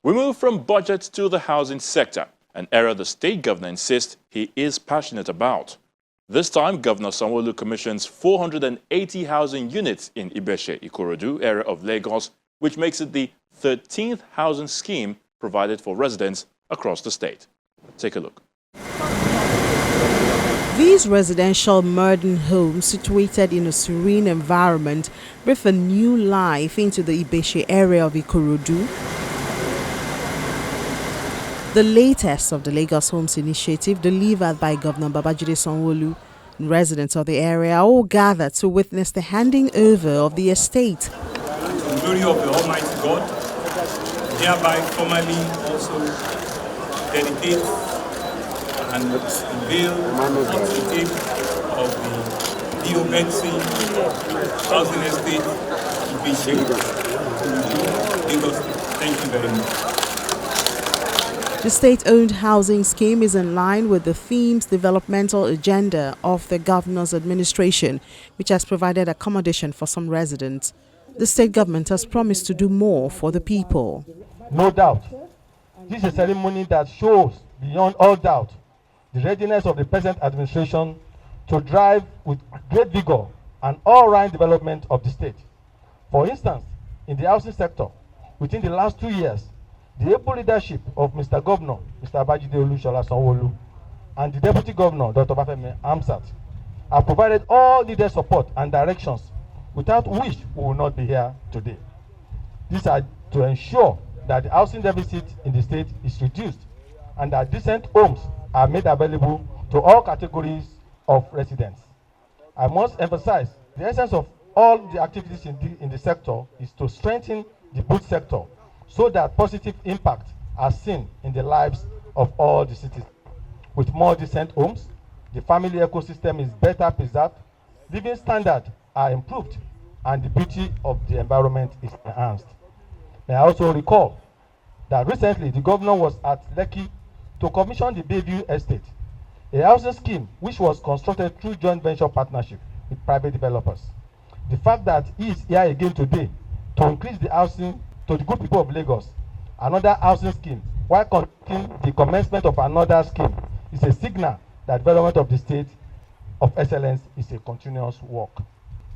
We move from budget to the housing sector, an area the state governor insists he is passionate about. This time, Governor Sanwo-Olu commissions 480 housing units in Ibeshe, Ikorodu area of Lagos, which makes it the 13th housing scheme provided for residents across the state. Take a look. These residential modern homes, situated in a serene environment, breathe a new life into the Ibeshe area of Ikorodu. The latest of the Lagos Homes Initiative, delivered by Governor Babajide Sanwo-Olu. Residents of the area all gathered to witness the handing over of the estate. To the glory of the Almighty God, hereby formally also dedicate and unveil the tape of the Ibeshe housing estate Ibeshe. Lagos. Thank you very much. The state-owned housing scheme is in line with the theme's developmental agenda of the governor's administration, which has provided accommodation for some residents. The state government has promised to do more for the people. No doubt, this is a ceremony that shows beyond all doubt the readiness of the present administration to drive with great vigor an all-round development of the state. For instance, in the housing sector, within the last 2 years, the able leadership of Mr. Governor, Mr. Babajide Sanwo-Olu, and the Deputy Governor, Dr. Bafemi Amsat, have provided all needed support and directions, without which we will not be here today. These are to ensure that the housing deficit in the state is reduced and that decent homes are made available to all categories of residents. I must emphasize the essence of all the activities in the sector is to strengthen the boot sector, so that positive impact are seen in the lives of all the citizens. With more decent homes, the family ecosystem is better preserved, living standards are improved, and the beauty of the environment is enhanced. May I also recall that recently the governor was at Lekki to commission the Bayview Estate, a housing scheme which was constructed through joint venture partnership with private developers. The fact that he is here again today to increase the housing to the good people of Lagos, another housing scheme, while conducting the commencement of another scheme, is a signal that development of the state of excellence is a continuous work.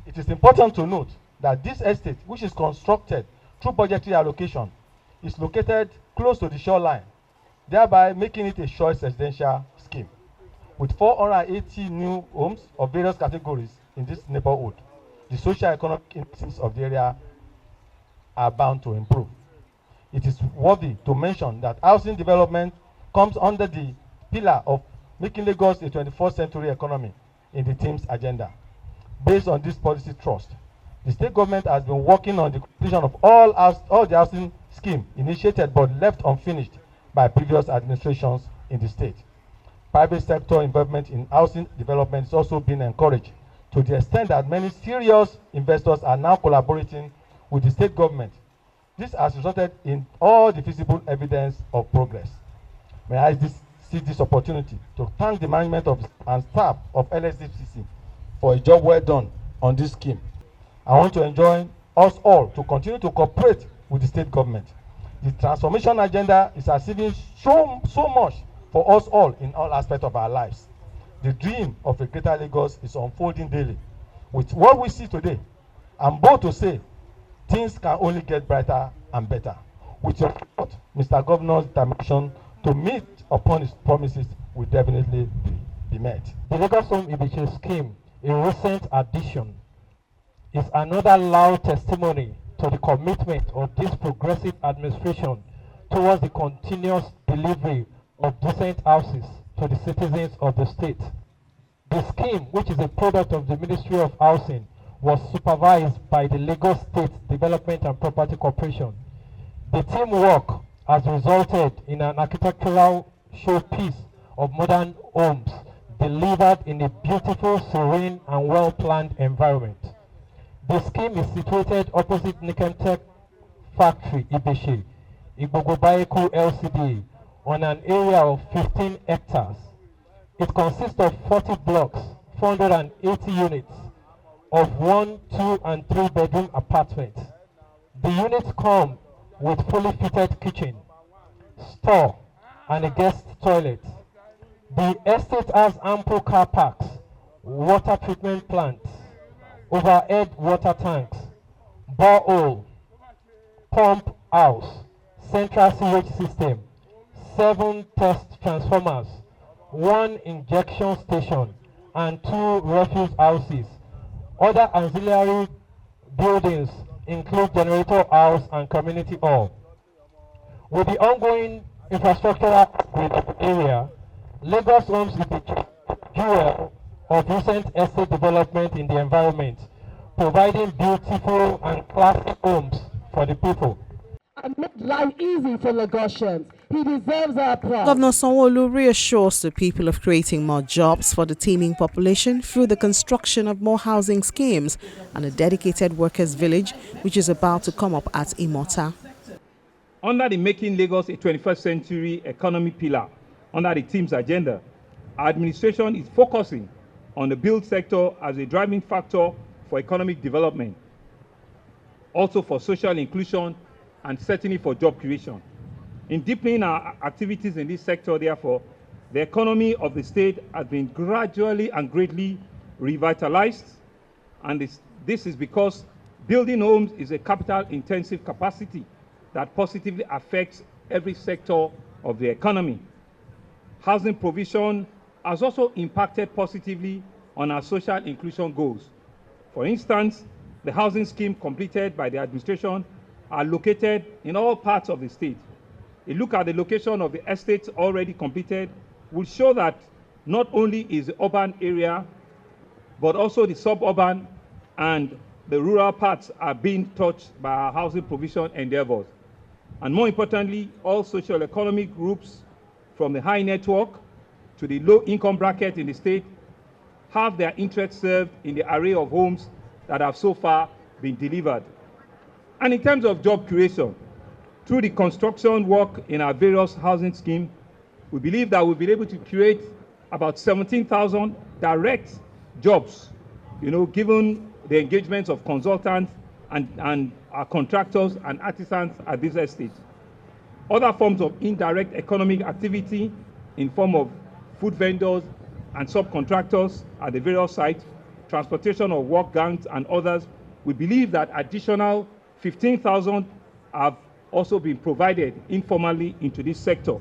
It is important to note that this estate, which is constructed through budgetary allocation, is located close to the shoreline, thereby making it a choice residential scheme. With 480 new homes of various categories in this neighborhood, the socio-economic indices of the area are bound to improve. It is worthy to mention that housing development comes under the pillar of making Lagos a 21st century economy in the team's agenda. Based on this policy thrust, the state government has been working on the completion of all the housing scheme initiated but left unfinished by previous administrations in the state. Private sector involvement in housing development is also being encouraged to the extent that many serious investors are now collaborating with the state government. This has resulted in all the visible evidence of progress. May I seize this opportunity to thank the management and staff of LSDCC for a job well done on this scheme. I want to enjoin us all to continue to cooperate with the state government. The transformation agenda is achieving so much for us all in all aspects of our lives. The dream of a greater Lagos is unfolding daily. With what we see today, I'm bold to say things can only get brighter and better. With your support, Mr. Governor's determination to meet upon his promises will definitely be met. The Lagos Home Ibeshe scheme, a recent addition, is another loud testimony to the commitment of this progressive administration towards the continuous delivery of decent houses to the citizens of the state. The scheme, which is a product of the Ministry of Housing, was supervised by the Lagos State Development and Property Corporation. The teamwork has resulted in an architectural showpiece of modern homes delivered in a beautiful, serene, and well-planned environment. The scheme is situated opposite Nikem Tech Factory, Ibeshe, Igbogobayeku LCD, on an area of 15 hectares. It consists of 40 blocks, 480 units, of 1, 2, and 3 bedroom apartments. The units come with fully fitted kitchen, store, and a guest toilet. The estate has ample car parks, water treatment plants, overhead water tanks, borehole, pump house, central sewage system, 7 test transformers, 1 injection station, and 2 refuse houses. Other auxiliary buildings include generator house and community hall. With the ongoing infrastructural upgrade of the area, Lagos Homes is the jewel of recent estate development in the environment, providing beautiful and classic homes for the people. And make life easy for Lagosians. He deserves our applause. Governor Sanwo-Olu reassures the people of creating more jobs for the teeming population through the construction of more housing schemes and a dedicated workers' village, which is about to come up at Imota. Under the Making Lagos a 21st Century Economy pillar, under the team's agenda, our administration is focusing on the build sector as a driving factor for economic development, also for social inclusion, and certainly for job creation. In deepening our activities in this sector, therefore, the economy of the state has been gradually and greatly revitalized, and this is because building homes is a capital-intensive capacity that positively affects every sector of the economy. Housing provision has also impacted positively on our social inclusion goals. For instance, the housing scheme completed by the administration are located in all parts of the state. A look at the location of the estates already completed will show that not only is the urban area, but also the suburban and the rural parts are being touched by our housing provision endeavors. And more importantly, all social economic groups from the high network to the low income bracket in the state have their interests served in the array of homes that have so far been delivered. And in terms of job creation, through the construction work in our various housing schemes, we believe that we'll be able to create about 17,000 direct jobs, given the engagements of consultants and our contractors and artisans at this estate. Other forms of indirect economic activity in form of food vendors and subcontractors at the various sites, transportation of work gangs and others, we believe that additional 15,000 have also been provided informally into this sector.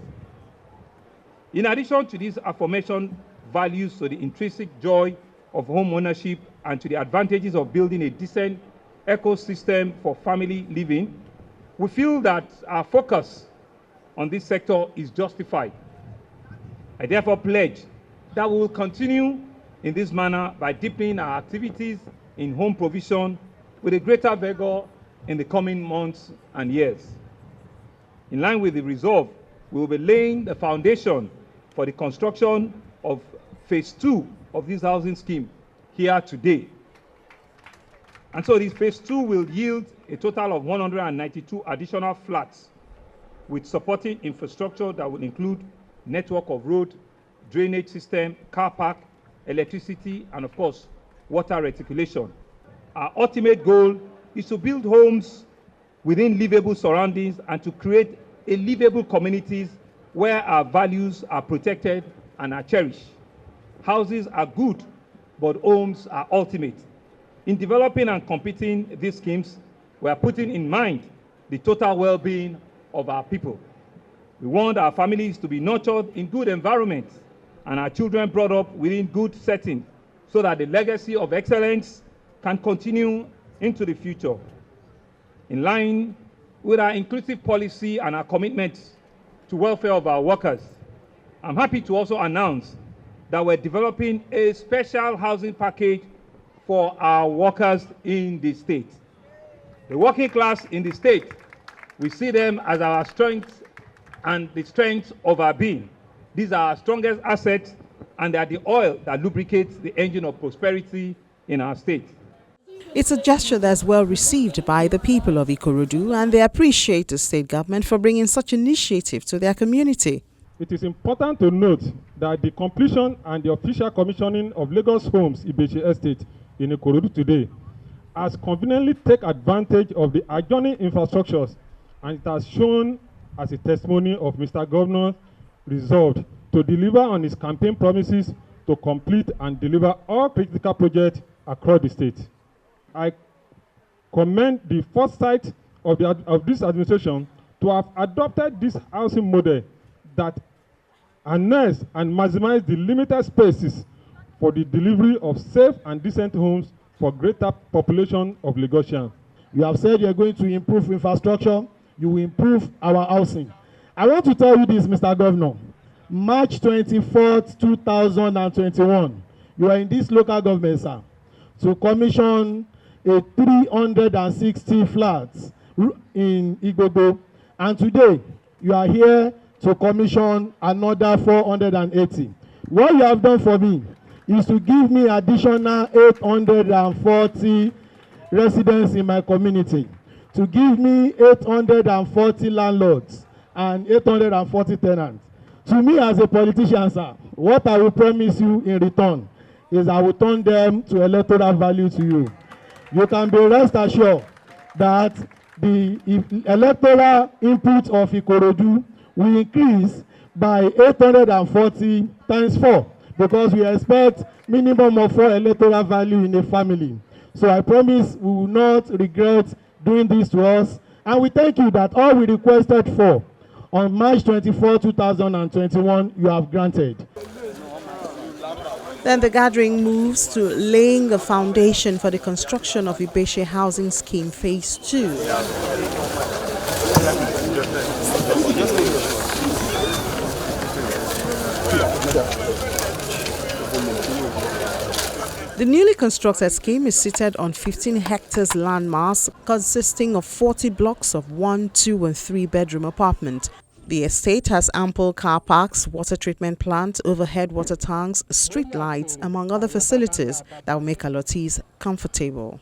In addition to these aforementioned values to the intrinsic joy of home ownership and to the advantages of building a decent ecosystem for family living, we feel that our focus on this sector is justified. I therefore pledge that we will continue in this manner by deepening our activities in home provision with a greater vigor in the coming months and years. In line with the resolve, we will be laying the foundation for the construction of phase 2 of this housing scheme here today. And so this phase 2 will yield a total of 192 additional flats with supporting infrastructure that will include network of road, drainage system, car park, electricity, and of course, water reticulation. Our ultimate goal is to build homes within livable surroundings and to create a livable communities where our values are protected and are cherished. Houses are good, but homes are ultimate. In developing and completing these schemes, we are putting in mind the total well-being of our people. We want our families to be nurtured in good environments and our children brought up within good settings so that the legacy of excellence can continue into the future. In line with our inclusive policy and our commitment to welfare of our workers, I'm happy to also announce that we're developing a special housing package for our workers in the state. The working class in the state, we see them as our strength and the strength of our being. These are our strongest assets, and they are the oil that lubricates the engine of prosperity in our state. It's a gesture that's well received by the people of Ikorodu, and they appreciate the state government for bringing such initiative to their community. It is important to note that the completion and the official commissioning of Lagos Homes Ibeshe Estate in Ikorodu today has conveniently taken advantage of the adjoining infrastructures, and it has shown as a testimony of Mr. Governor's resolve to deliver on his campaign promises to complete and deliver all critical projects across the state. I commend the foresight of this administration to have adopted this housing model that harness and maximize the limited spaces for the delivery of safe and decent homes for greater population of Lagosians. You have said you're going to improve infrastructure, you will improve our housing. I want to tell you this, Mr. Governor. March 24th, 2021, you are in this local government, sir, to commission a 360 flats in Igbogo, and today you are here to commission another 480. What you have done for me is to give me additional 840 residents in my community, to give me 840 landlords and 840 tenants. To me as a politician, sir, what I will promise you in return is I will turn them to electoral value to you. You can be rest assured that the electoral input of Ikorodu will increase by 840 times 4, because we expect minimum of 4 electoral value in a family. So I promise we will not regret doing this to us. And we thank you that all we requested for on March 24, 2021, you have granted. Then the gathering moves to laying the foundation for the construction of Ibeshe Housing Scheme Phase 2. The newly constructed scheme is seated on 15 hectares landmass consisting of 40 blocks of 1, 2 and 3 bedroom apartments. The estate has ample car parks, water treatment plant, overhead water tanks, street lights, among other facilities that will make allottees comfortable.